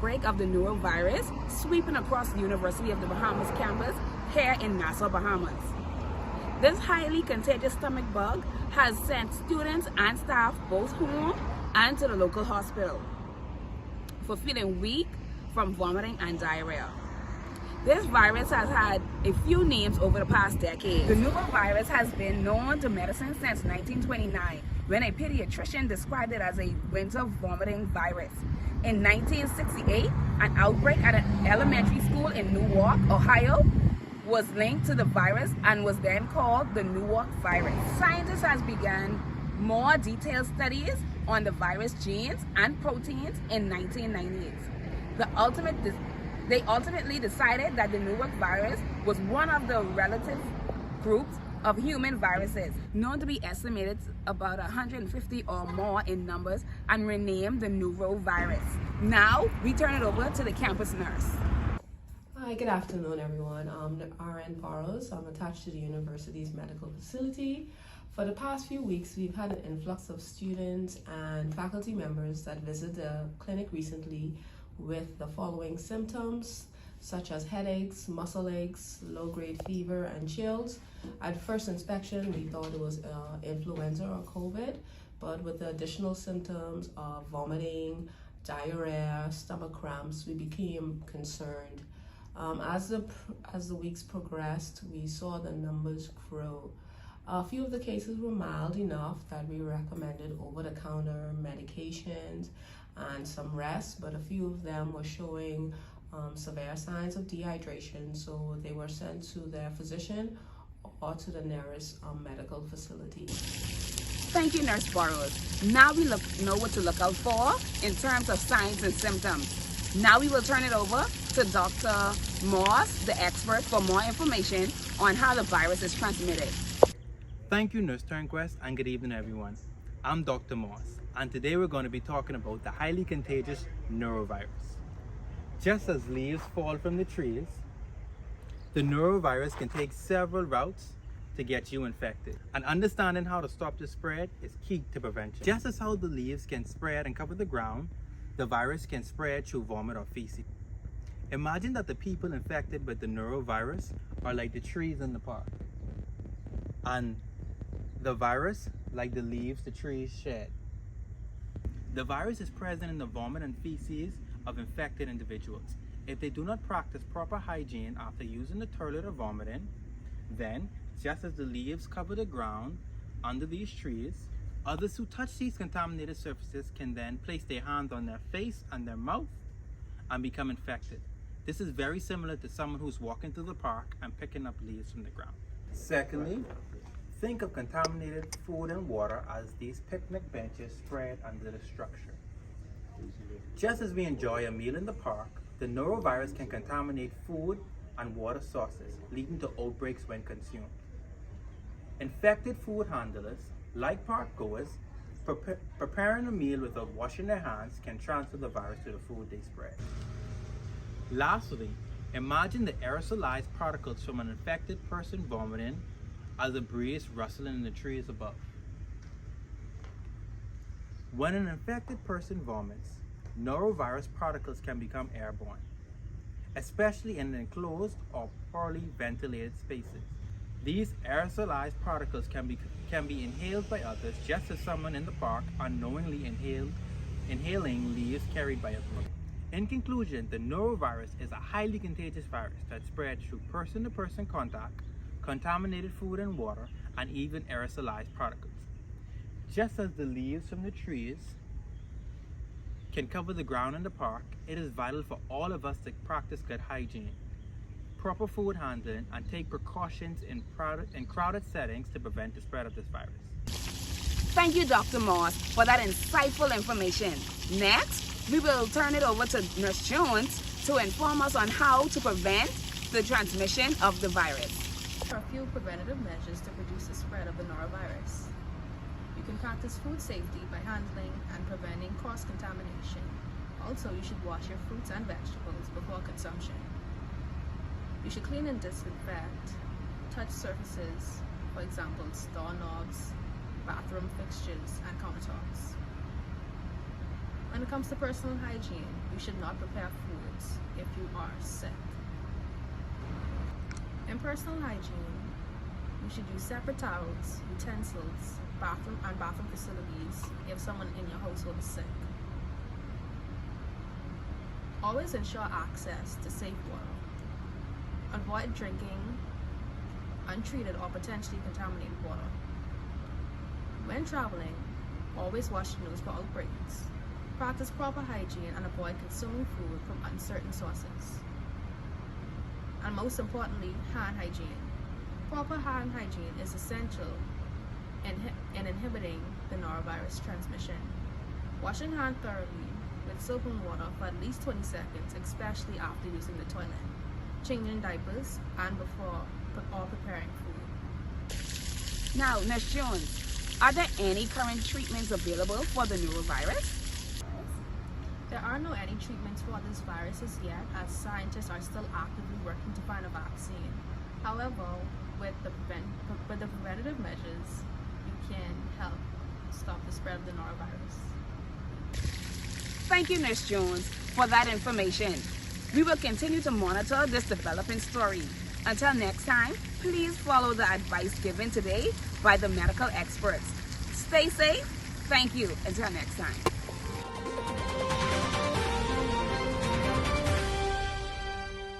outbreak of the Norovirus sweeping across the University of the Bahamas campus here in Nassau, Bahamas. This highly contagious stomach bug has sent students and staff both home and to the local hospital for feeling weak from vomiting and diarrhea. This virus has had a few names over the past decade. The Norovirus has been known to medicine since 1929, when a pediatrician described it as a winter vomiting virus. In 1968, an outbreak at an elementary school in Newark, Ohio, was linked to the virus and was then called the Newark virus. Scientists have begun more detailed studies on the virus genes and proteins in 1998. They ultimately decided that the Newark virus was one of the relative groups of human viruses, known to be estimated about 150 or more in numbers, and renamed the Norovirus. Now, we turn it over to the campus nurse. Hi, good afternoon, everyone. I'm RN Barrows. I'm attached to the university's medical facility. For the past few weeks, we've had an influx of students and faculty members that visit the clinic recently with the following symptoms, such as headaches, muscle aches, low-grade fever, and chills. At first inspection, we thought it was influenza or COVID, but with the additional symptoms of vomiting, diarrhea, stomach cramps, we became concerned. As the weeks progressed, we saw the numbers grow. A few of the cases were mild enough that we recommended over-the-counter medications and some rest, but a few of them were showing severe signs of dehydration, so they were sent to their physician or to the nearest medical facility. Thank you, Nurse Barrows. Now we know what to look out for in terms of signs and symptoms. Now we will turn it over to Dr. Moss, the expert, for more information on how the virus is transmitted. Thank you, Nurse Turnquest, and good evening, everyone. I'm Dr. Moss, and today we're going to be talking about the highly contagious norovirus. Just as leaves fall from the trees, the norovirus can take several routes to get you infected. And understanding how to stop the spread is key to prevention. Just as how the leaves can spread and cover the ground, the virus can spread through vomit or feces. Imagine that the people infected with the norovirus are like the trees in the park, and the virus like the leaves the trees shed. The virus is present in the vomit and feces of infected individuals. If they do not practice proper hygiene after using the toilet or vomiting, then, just as the leaves cover the ground under these trees, others who touch these contaminated surfaces can then place their hands on their face and their mouth and become infected. This is very similar to someone who's walking through the park and picking up leaves from the ground. Secondly, think of contaminated food and water as these picnic benches spread under the structure. Just as we enjoy a meal in the park, the norovirus can contaminate food and water sources, leading to outbreaks when consumed. Infected food handlers, like park goers, preparing a meal without washing their hands can transfer the virus to the food they spread. Lastly, imagine the aerosolized particles from an infected person vomiting as a breeze rustling in the trees above. When an infected person vomits, norovirus particles can become airborne, especially in enclosed or poorly ventilated spaces. These aerosolized particles can be inhaled by others, just as someone in the park unknowingly inhaling leaves carried by a broom. In conclusion, the norovirus is a highly contagious virus that spreads through person-to-person contact, contaminated food and water, and even aerosolized particles. Just as the leaves from the trees can cover the ground in the park, it is vital for all of us to practice good hygiene, proper food handling, and take precautions in crowded settings to prevent the spread of this virus. Thank you, Dr. Moss, for that insightful information. Next, we will turn it over to Nurse Jones to inform us on how to prevent the transmission of the virus. There are a few preventative measures to reduce the spread of the norovirus. You can practice food safety by handling and preventing cross-contamination. Also, you should wash your fruits and vegetables before consumption. You should clean and disinfect touch surfaces, for example, doorknobs, bathroom fixtures, and countertops. When it comes to personal hygiene, you should not prepare foods if you are sick. In personal hygiene, you should use separate towels, utensils, bathroom facilities if someone in your household is sick. Always ensure access to safe water. Avoid drinking untreated or potentially contaminated water. When traveling, always wash your nose for outbreaks. Practice proper hygiene and avoid consuming food from uncertain sources. And most importantly, hand hygiene. Proper hand hygiene is essential in inhibiting the norovirus transmission. Washing hands thoroughly with soap and water for at least 20 seconds, especially after using the toilet. Changing diapers and before or preparing food. Now, Nurse Jones, are there any current treatments available for the norovirus? There are no any treatments for this virus as yet, as scientists are still actively working to find a vaccine. However, with the preventative measures, you can help stop the spread of the norovirus. Thank you, Nurse Jones, for that information. We will continue to monitor this developing story. Until next time, please follow the advice given today by the medical experts. Stay safe. Thank you. Until next time.